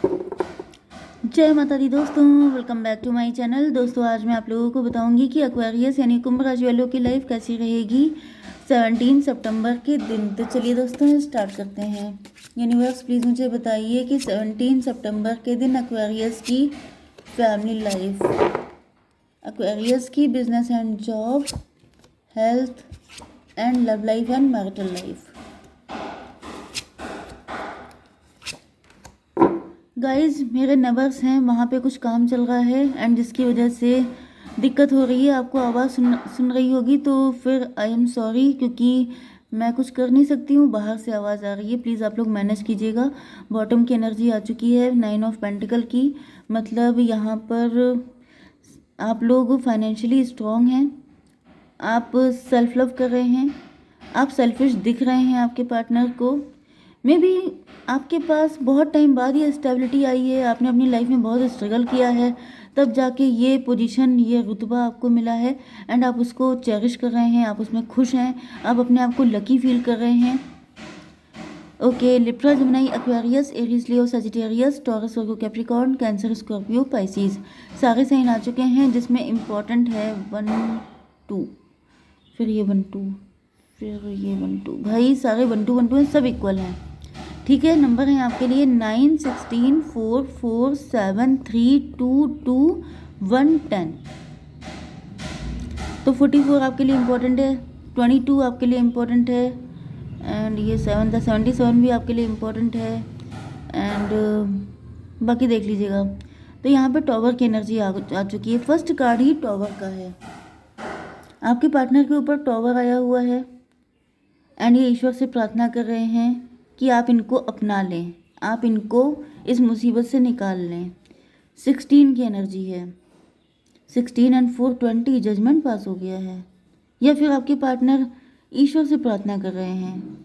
जय माता दी दोस्तों, welcome back to my channel. दोस्तों आज मैं आप लोगों को बताऊंगी कि एक्वेरियस यानी कुंभ राशि वालों की लाइफ कैसी रहेगी 17 सितंबर के दिन। तो चलिए दोस्तों स्टार्ट करते हैं। यूनिवर्स प्लीज़ मुझे बताइए कि 17 सितंबर के दिन एक्वेरियस की फैमिली लाइफ, एक्वेरियस की business and job, health and love life and marital life. Guys मेरे नेबर्स हैं, वहाँ पे कुछ काम चल रहा है एंड जिसकी वजह से दिक्कत हो रही है। आपको आवाज़ सुन रही होगी तो फिर आई एम सॉरी, क्योंकि मैं कुछ कर नहीं सकती हूँ, बाहर से आवाज़ आ रही है। प्लीज़ आप लोग मैनेज कीजिएगा। बॉटम की एनर्जी आ चुकी है, 9 ऑफ पेंटिकल की, मतलब यहाँ पर आप लोग फाइनेंशियली स्ट्रॉन्ग हैं, आप सेल्फ लव कर रहे हैं, आप सेल्फिश दिख रहे हैं आपके पार्टनर को। मे बी आपके पास बहुत टाइम बाद ये स्टेबिलिटी आई है, आपने अपनी लाइफ में बहुत स्ट्रगल किया है, तब जाके ये पोजीशन, ये रुतबा आपको मिला है एंड आप उसको चेरिश कर रहे हैं, आप उसमें खुश हैं, आप अपने आप को लकी फील कर रहे हैं। Okay, Libra, Gemini, Aquarius, Aries, Leo, Sagittarius, Taurus, Virgo, Capricorn, Cancer, Scorpio, Pisces, सारे साइन आ चुके हैं, जिसमें इम्पॉर्टेंट है 1 2, फिर ये 1 2, फिर ये 1 2। भाई सारे 1 2 1 2 हैं, सब इक्वल हैं। ठीक है, नंबर है आपके लिए 9 16 4 4 7 3 2 2 1 10। तो 44 आपके लिए इम्पोर्टेंट है, 22 आपके लिए इम्पोर्टेंट है एंड ये 77 भी आपके लिए इम्पोर्टेंट है एंड बाकी देख लीजिएगा। तो यहाँ पे टॉवर की एनर्जी आ चुकी है। फर्स्ट कार्ड ही टॉवर का है, आपके पार्टनर के ऊपर टॉवर आया हुआ है एंड ये ईश्वर से प्रार्थना कर रहे हैं कि आप इनको अपना लें, आप इनको इस मुसीबत से निकाल लें। 16 की एनर्जी है, 16 एंड 4 20, जजमेंट पास हो गया है, या फिर आपके पार्टनर ईश्वर से प्रार्थना कर रहे हैं।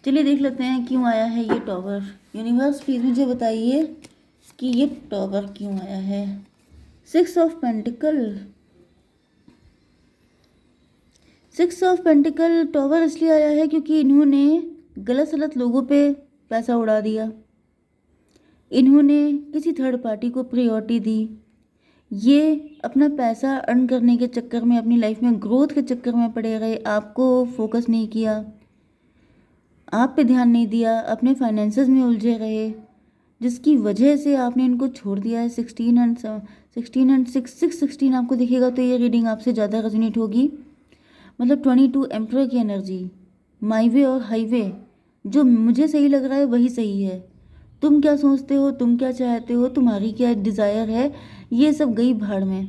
चलिए देख लेते हैं क्यों आया है ये टॉवर। यूनिवर्स प्लीज मुझे बताइए कि ये टॉवर क्यों आया है। 6 of pentacle, 6 of pentacle tower इसलिए आया है क्योंकि इन्होंने गलत सलत लोगों पे पैसा उड़ा दिया, इन्होंने किसी थर्ड पार्टी को प्रायोरिटी दी, ये अपना पैसा अर्न करने के चक्कर में, अपनी लाइफ में ग्रोथ के चक्कर में पड़े रहे, आपको फोकस नहीं किया, आप पे ध्यान नहीं दिया, अपने फाइनेंसेस में उलझे रहे, जिसकी वजह से आपने इनको छोड़ दिया है। 16 एंड 16 आपको दिखेगा तो ये रीडिंग आपसे ज़्यादा रेजोनेट होगी। मतलब 22 एम्परर की एनर्जी, माई वे और हाईवे, जो मुझे सही लग रहा है वही सही है, तुम क्या सोचते हो, तुम क्या चाहते हो, तुम्हारी क्या डिज़ायर है, ये सब गई भाड़ में।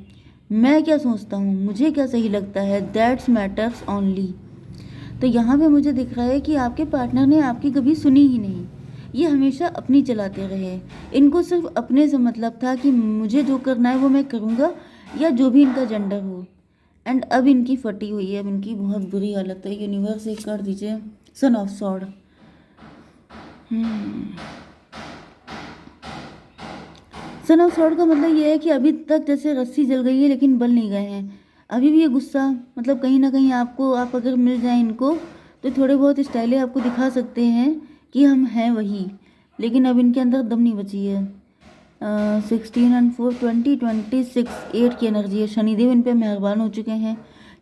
मैं क्या सोचता हूँ, मुझे क्या सही लगता है, दैट्स मैटर्स ओनली। तो यहाँ पे मुझे दिख रहा है कि आपके पार्टनर ने आपकी कभी सुनी ही नहीं, ये हमेशा अपनी चलाते रहे, इनको सिर्फ अपने से मतलब था कि मुझे जो करना है वो मैं करूँगा, या जो भी इनका जेंडर हो। एंड अब इनकी फटी हुई है, अब इनकी बहुत बुरी हालत है। यूनिवर्स एक कर दीजिए, son of sword. Son of sword का मतलब ये है कि अभी तक जैसे रस्सी जल गई है लेकिन बल नहीं गए हैं, अभी भी ये गुस्सा, मतलब कहीं ना कहीं आपको, आप अगर मिल जाए इनको तो थोड़े बहुत स्टाइलें आपको दिखा सकते हैं कि हम हैं वही, लेकिन अब इनके अंदर दम नहीं बची है। 16 एंड 4 20 26, 8 की एनर्जी है। शनिदेव इन पे मेहरबान हो चुके हैं,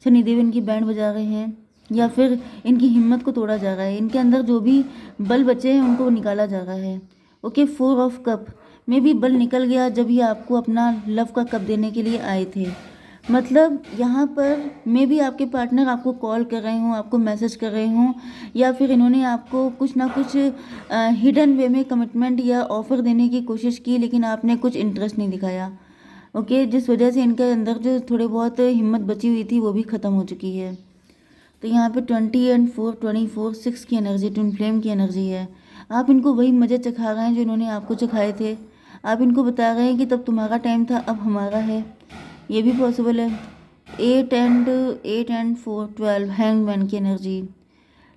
शनिदेव इनकी बैंड बजा रहे हैं, या फिर इनकी हिम्मत को तोड़ा जा रहा है, इनके अंदर जो भी बल बचे हैं उनको निकाला जा रहा है। ओके, 4 ऑफ कप में भी बल निकल गया जब ये आपको अपना लव का कप देने के लिए आए थे। मतलब यहाँ पर मे भी आपके पार्टनर आपको कॉल कर रहे हों, आपको मैसेज कर रहे हों, या फिर इन्होंने आपको कुछ ना कुछ हिडन वे में कमिटमेंट या ऑफ़र देने की कोशिश की, लेकिन आपने कुछ इंटरेस्ट नहीं दिखाया। ओके, जिस वजह से इनके अंदर जो थोड़े बहुत हिम्मत बची हुई थी वो भी ख़त्म हो चुकी है। तो यहाँ पे 20 एंड 4 24, 6 की एनर्जी, ट्विन फ्लेम की एनर्जी है। आप इनको वही मज़े चखा रहे हैं जो इन्होंने आपको चखाए थे, आप इनको बता रहे हैं कि तब तुम्हारा टाइम था, अब हमारा है, ये भी पॉसिबल है। 8 एंड 4 12, हैंगमैन की एनर्जी,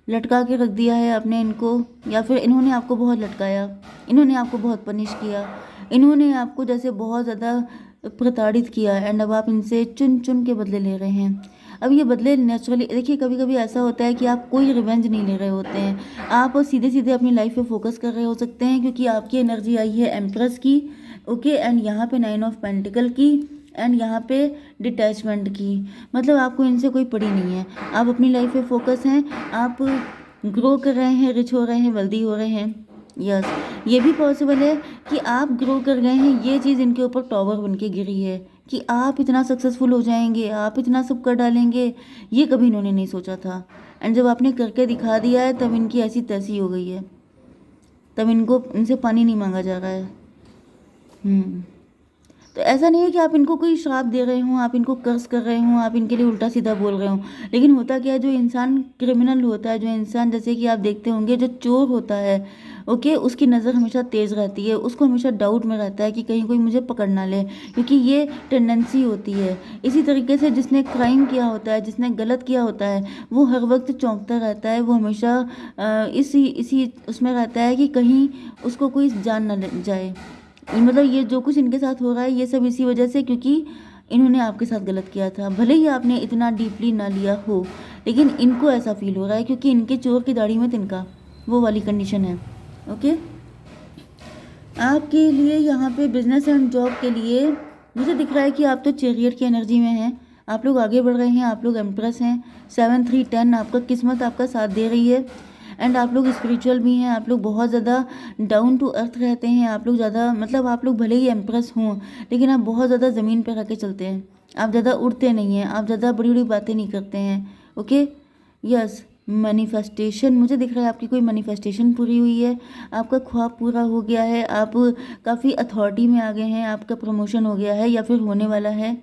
लटका के रख दिया है आपने इनको, या फिर इन्होंने आपको बहुत लटकाया, इन्होंने आपको बहुत पनिश किया, इन्होंने आपको जैसे बहुत ज़्यादा प्रताड़ित किया एंड अब आप इनसे चुन चुन के बदले ले रहे हैं। अब ये बदले नेचुरली, देखिए कभी कभी ऐसा होता है कि आप कोई रिवेंज नहीं ले रहे होते हैं, आप सीधे सीधे अपनी लाइफ पे फोकस कर रहे हो सकते हैं, क्योंकि आपकी एनर्जी आई है एम्प्रेस की, ओके, एंड यहाँ पे 9 ऑफ पेंटिकल की, एंड यहाँ पे डिटैचमेंट की। मतलब आपको इनसे कोई पड़ी नहीं है, आप अपनी लाइफ पे फोकस हैं, आप ग्रो कर रहे हैं, रिच हो रहे हैं, वेल्दी हो रहे हैं। यस, ये भी पॉसिबल है कि आप ग्रो कर गए हैं, ये चीज़ इनके ऊपर टॉवर बन के गिरी है कि आप इतना सक्सेसफुल हो जाएंगे, आप इतना सब कर डालेंगे, ये कभी इन्होंने नहीं सोचा था। एंड जब आपने करके दिखा दिया है तब इनकी ऐसी तैसी हो गई है, तब इनसे पानी नहीं मांगा जा रहा है। तो ऐसा नहीं है कि आप इनको कोई श्राप दे रहे हो, आप इनको कर्ज कर रहे हो, आप इनके लिए उल्टा सीधा बोल रहे हो। लेकिन होता क्या है, जो इंसान क्रिमिनल होता है, जो इंसान जैसे कि आप देखते होंगे जो चोर होता है, ओके, उसकी नज़र हमेशा तेज़ रहती है, उसको हमेशा डाउट में रहता है कि कहीं कोई मुझे पकड़ ना ले, क्योंकि ये टेंडेंसी होती है। इसी तरीके से जिसने क्राइम किया होता है, जिसने गलत किया होता है, वो हर वक्त चौंकता रहता है, वो हमेशा इसी उसमें रहता है कि कहीं उसको कोई जान ना जाए। मतलब ये जो कुछ इनके साथ हो रहा है ये सब इसी वजह से, क्योंकि इन्होंने आपके साथ गलत किया था। भले ही आपने इतना डीपली ना लिया हो, लेकिन इनको ऐसा फील हो रहा है क्योंकि इनके चोर की दाढ़ी में तिनका, वो वाली कंडीशन है। ओके, आपके लिए यहाँ पे बिजनेस एंड जॉब के लिए मुझे दिख रहा है कि आप तो चैरियट की एनर्जी में हैं, आप लोग आगे बढ़ रहे हैं, आप लोग एम्प्रेस हैं। 7 3 10 आपका किस्मत आपका साथ दे रही है। एंड आप लोग स्पिरिचुअल भी हैं, आप लोग बहुत ज़्यादा डाउन टू अर्थ रहते हैं, आप लोग ज़्यादा, मतलब आप लोग भले ही एम्प्रेस हों लेकिन आप बहुत ज़्यादा ज़मीन पर रह के चलते हैं, आप ज़्यादा उड़ते नहीं हैं, आप ज़्यादा बड़ी बड़ी बातें नहीं करते हैं। ओके, यस, मैनिफेस्टेशन मुझे दिख रहा है, आपकी कोई मैनिफेस्टेशन पूरी हुई है, आपका ख्वाब पूरा हो गया है, आप काफ़ी अथॉरिटी में आ गए हैं, आपका प्रमोशन हो गया है या फिर होने वाला है।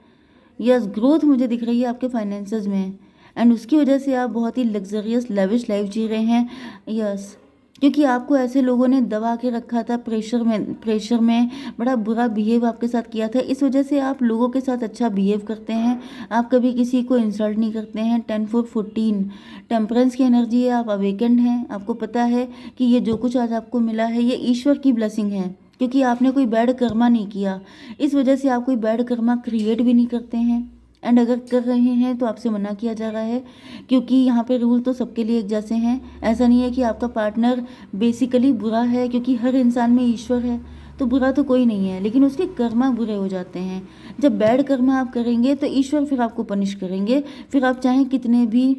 यस, ग्रोथ मुझे दिख रही है आपके फाइनेंसेस में, एंड उसकी वजह से आप बहुत ही लग्जरियस लेविश लाइफ जी रहे हैं। यस, क्योंकि आपको ऐसे लोगों ने दबा के रखा था, प्रेशर में बड़ा बुरा बिहेव आपके साथ किया था, इस वजह से आप लोगों के साथ अच्छा बिहेव करते हैं, आप कभी किसी को इंसल्ट नहीं करते हैं। 10 4 14 टेम्परेंस की एनर्जी है, आप अवेकेंड हैं, आपको पता है कि ये जो कुछ आज आपको मिला है ये ईश्वर की ब्लेसिंग है, क्योंकि आपने कोई बैड कर्मा नहीं किया, इस वजह से आप कोई बैड कर्मा क्रिएट भी नहीं करते हैं। एंड अगर कर रहे हैं तो आपसे मना किया जा रहा है, क्योंकि यहाँ पे रूल तो सबके लिए एक जैसे हैं। ऐसा नहीं है कि आपका पार्टनर बेसिकली बुरा है, क्योंकि हर इंसान में ईश्वर है, तो बुरा तो कोई नहीं है, लेकिन उसके कर्मा बुरे हो जाते हैं। जब बैड कर्मा आप करेंगे तो ईश्वर फिर आपको पनिश करेंगे, फिर आप चाहें कितने भी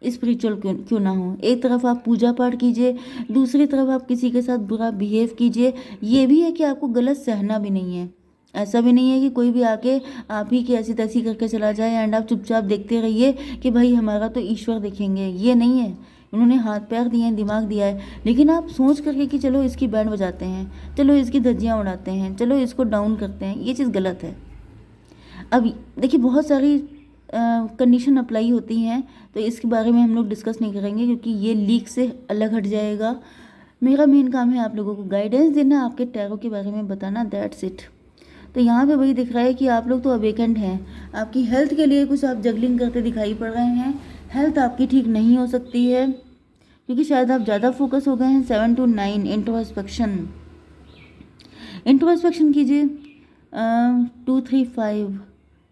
स्पिरिचुअल क्यों ना हो। एक तरफ आप पूजा पाठ कीजिए, दूसरी तरफ आप किसी के साथ बुरा बिहेव कीजिए। ये भी है कि आपको गलत सहना भी नहीं है, ऐसा भी नहीं है कि कोई भी आके आप ही की ऐसी तैसी करके चला जाए एंड आप चुपचाप देखते रहिए कि भाई हमारा तो ईश्वर देखेंगे, ये नहीं है। उन्होंने हाथ पैर दिए हैं, दिमाग दिया है, लेकिन आप सोच करके कि चलो इसकी बैंड बजाते हैं, चलो इसकी धज्जियाँ उड़ाते हैं, चलो इसको डाउन करते हैं, ये चीज़ गलत है। अब देखिए बहुत सारी कंडीशन अप्लाई होती हैं, तो इसके बारे में हम लोग डिस्कस नहीं करेंगे क्योंकि ये लीक से अलग हट जाएगा। मेरा मेन काम है आप लोगों को गाइडेंस देना, आपके टैरो के बारे में बताना, दैट्स इट। तो यहाँ पे वही दिख रहा है कि आप लोग तो अवेकेंड हैं, आपकी हेल्थ के लिए कुछ आप जगलिंग करते दिखाई पड़ रहे हैं। हेल्थ आपकी ठीक नहीं हो सकती है क्योंकि शायद आप ज़्यादा फोकस हो गए हैं। 7 to 9 इंट्रोस्पेक्शन कीजिए। 2 3 5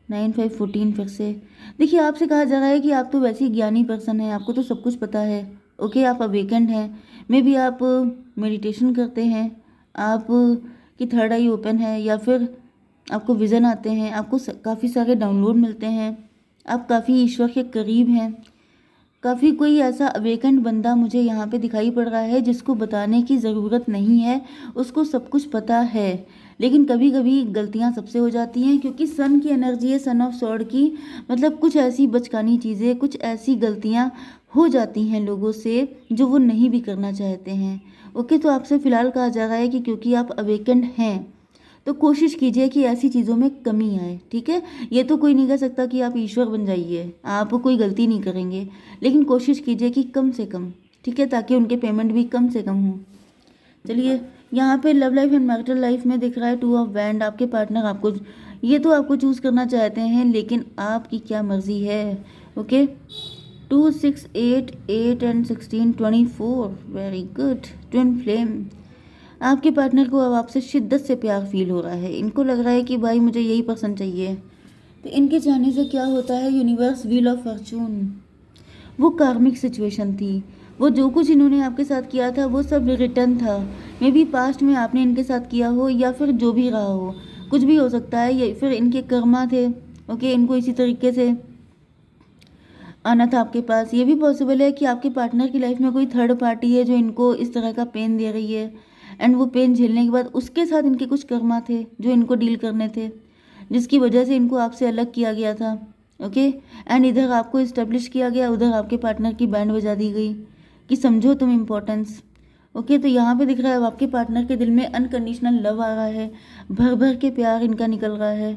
9 5 14 फिर से देखिए, आपसे कहा जा रहा है कि आप तो वैसे ही ज्ञानी पर्सन हैं, आपको तो सब कुछ पता है। ओके, आप अवेकेंड हैं, मे बी आप मेडिटेशन करते हैं, आप की थर्ड आई ओपन है, या फिर आपको विज़न आते हैं, आपको काफ़ी सारे डाउनलोड मिलते हैं, आप काफ़ी ईश्वर के करीब हैं। काफ़ी कोई ऐसा अवेकेंड बंदा मुझे यहाँ पे दिखाई पड़ रहा है जिसको बताने की ज़रूरत नहीं है, उसको सब कुछ पता है, लेकिन कभी कभी गलतियाँ सबसे हो जाती हैं क्योंकि सन की एनर्जी है, सन ऑफ सॉर्ड की, मतलब कुछ ऐसी बचकानी चीज़ें, कुछ ऐसी गलतियाँ हो जाती हैं लोगों से जो वो नहीं भी करना चाहते हैं। ओके, तो आपसे फ़िलहाल कहा जा रहा है कि क्योंकि आप अवेकेंड हैं तो कोशिश कीजिए कि ऐसी चीज़ों में कमी आए, ठीक है। ये तो कोई नहीं कह सकता कि आप ईश्वर बन जाइए, आप कोई गलती नहीं करेंगे, लेकिन कोशिश कीजिए कि कम से कम, ठीक है, ताकि उनके पेमेंट भी कम से कम हो। चलिए, यहाँ पे love life and marital life में दिख रहा है 2 ऑफ वैंड। आपके पार्टनर आपको, ये तो आपको चूज़ करना चाहते हैं, लेकिन आपकी क्या मर्जी है। Okay, 2 6 8 8 and 16 24, very good. Twin flame, आपके पार्टनर को अब आपसे शिद्दत से प्यार फील हो रहा है, इनको लग रहा है कि भाई मुझे यही पसंद चाहिए, तो इनके चाहने से क्या होता है, यूनिवर्स व्हील ऑफ फॉर्चून, वो कार्मिक सिचुएशन थी। वो जो कुछ इन्होंने आपके साथ किया था वो सब रिटर्न था। मे बी पास्ट में आपने इनके साथ किया हो या फिर जो भी रहा हो, कुछ भी हो सकता है, ये फिर इनके कर्मा थे। ओके, इनको इसी तरीके से आना था आपके पास। ये भी पॉसिबल है कि आपके पार्टनर की लाइफ में कोई थर्ड पार्टी है जो इनको इस तरह का पेन दे रही है, एंड वो पेन झेलने के बाद उसके साथ इनके कुछ कर्मा थे जो इनको डील करने थे, जिसकी वजह से इनको आपसे अलग किया गया था। ओके, एंड इधर आपको इस्टेब्लिश किया गया, उधर आपके पार्टनर की बैंड बजा दी गई कि समझो तुम इम्पोर्टेंस। ओके, तो यहाँ पे दिख रहा है अब आपके पार्टनर के दिल में अनकंडीशनल लव आ रहा है, भर भर के प्यार इनका निकल रहा है।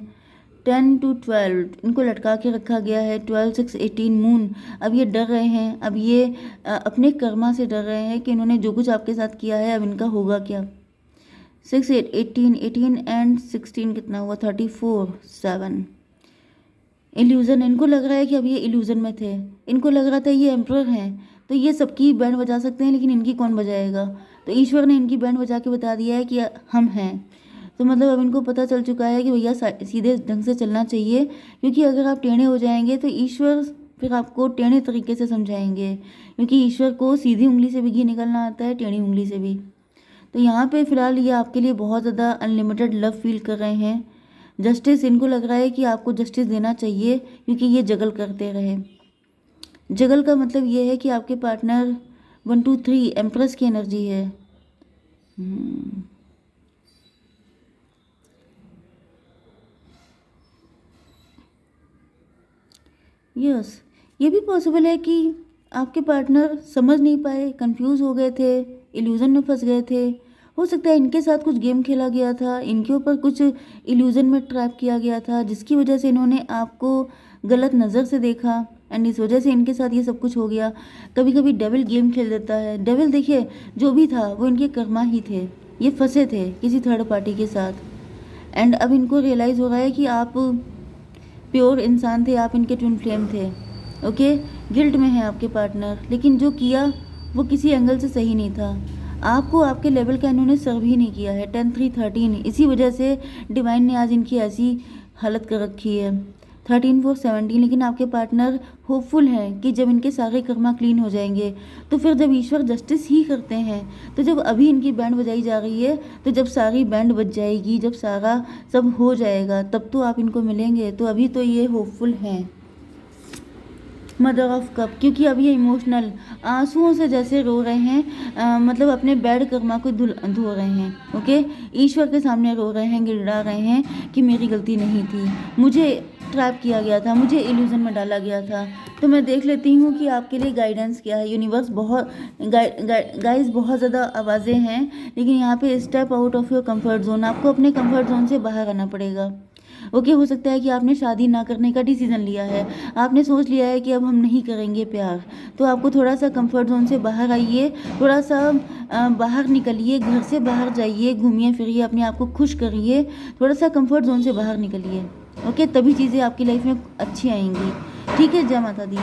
10 to 12 इनको लटका के रखा गया है। 12, 6, 18 मून। अब ये डर रहे हैं, अब ये अपने कर्मा से डर रहे हैं कि इन्होंने जो कुछ आपके साथ किया है अब इनका होगा क्या। 6, 8, 18 एंड 16 कितना हुआ, 34, 7। इल्यूज़न, इनको लग रहा है कि अब ये इल्यूज़न में थे। इनको लग रहा था ये एम्प्रर हैं तो ये सबकी बैंड बजा सकते हैं, लेकिन इनकी कौन बजाएगा। तो ईश्वर ने इनकी बैंड बजा के बता दिया है कि हम हैं। तो मतलब अब इनको पता चल चुका है कि भैया सीधे ढंग से चलना चाहिए, क्योंकि अगर आप टेढ़े हो जाएंगे तो ईश्वर फिर आपको टेढ़े तरीके से समझाएंगे, क्योंकि ईश्वर को सीधी उंगली से भी घी निकलना आता है, टेढ़ी उंगली से भी। तो यहाँ पे फिलहाल ये आपके लिए बहुत ज़्यादा अनलिमिटेड लव फील कर रहे हैं। जस्टिस, इनको लग रहा है कि आपको जस्टिस देना चाहिए, क्योंकि ये जगल करते रहे। जगल का मतलब ये है कि आपके पार्टनर 1, 2, 3 एम्प्रेस की एनर्जी है। यस, ये भी पॉसिबल है कि आपके पार्टनर समझ नहीं पाए, कंफ्यूज हो गए थे, इल्यूज़न में फंस गए थे। हो सकता है इनके साथ कुछ गेम खेला गया था, इनके ऊपर कुछ इल्यूज़न में ट्रैप किया गया था, जिसकी वजह से इन्होंने आपको गलत नज़र से देखा, एंड इस वजह से इनके साथ ये सब कुछ हो गया। कभी कभी डेविल गेम खेल देता है। डेविल देखिए, जो भी था वो इनके कर्मा ही थे, ये फंसे थे किसी थर्ड पार्टी के साथ, एंड अब इनको रियलाइज़ हो रहा है कि आप प्योर इंसान थे, आप इनके ट्विन फ्लेम थे। ओके, गिल्ट में है आपके पार्टनर, लेकिन जो किया वो किसी एंगल से सही नहीं था। आपको आपके लेवल का इन्होंने सर्व ही नहीं किया है। 10, 3, 13, इसी वजह से डिवाइन ने आज इनकी ऐसी हालत कर रखी है। 13, 4, 17, लेकिन आपके पार्टनर होपफुल हैं कि जब इनके सारे कर्मा क्लीन हो जाएंगे, तो फिर जब ईश्वर जस्टिस ही करते हैं, तो जब अभी इनकी बैंड बजाई जा रही है, तो जब सारी बैंड बज जाएगी, जब सारा सब हो जाएगा, तब तो आप इनको मिलेंगे। तो अभी तो ये होपफुल हैं। मदर ऑफ कप, क्योंकि अब ये इमोशनल आंसुओं से जैसे रो रहे हैं, मतलब अपने बैड कर्मा को धो रहे हैं। ओके, ईश्वर के सामने रो रहे हैं, गिड़गिड़ा रहे हैं कि मेरी गलती नहीं थी, मुझे ट्रैप किया गया था, मुझे इल्यूज़न में डाला गया था। तो मैं देख लेती हूँ कि आपके लिए गाइडेंस क्या है। यूनिवर्स बहुत गाइस बहुत ज़्यादा आवाज़ें हैं, लेकिन यहाँ पे step out of your comfort zone, आपको अपने कंफर्ट जोन से बाहर आना पड़ेगा। ओके, हो सकता है कि आपने शादी ना करने का डिसीज़न लिया है, आपने सोच लिया है कि अब हम नहीं करेंगे प्यार, तो आपको थोड़ा सा कंफर्ट जोन से बाहर आइए, थोड़ा सा बाहर निकलिए, घर से बाहर जाइए, घूमिए फिरिए, अपने आप को खुश करिए, थोड़ा सा कंफर्ट जोन से बाहर निकलिए। ओके, तभी चीज़ें आपकी लाइफ में अच्छी आएंगी। ठीक है, जय माता दी।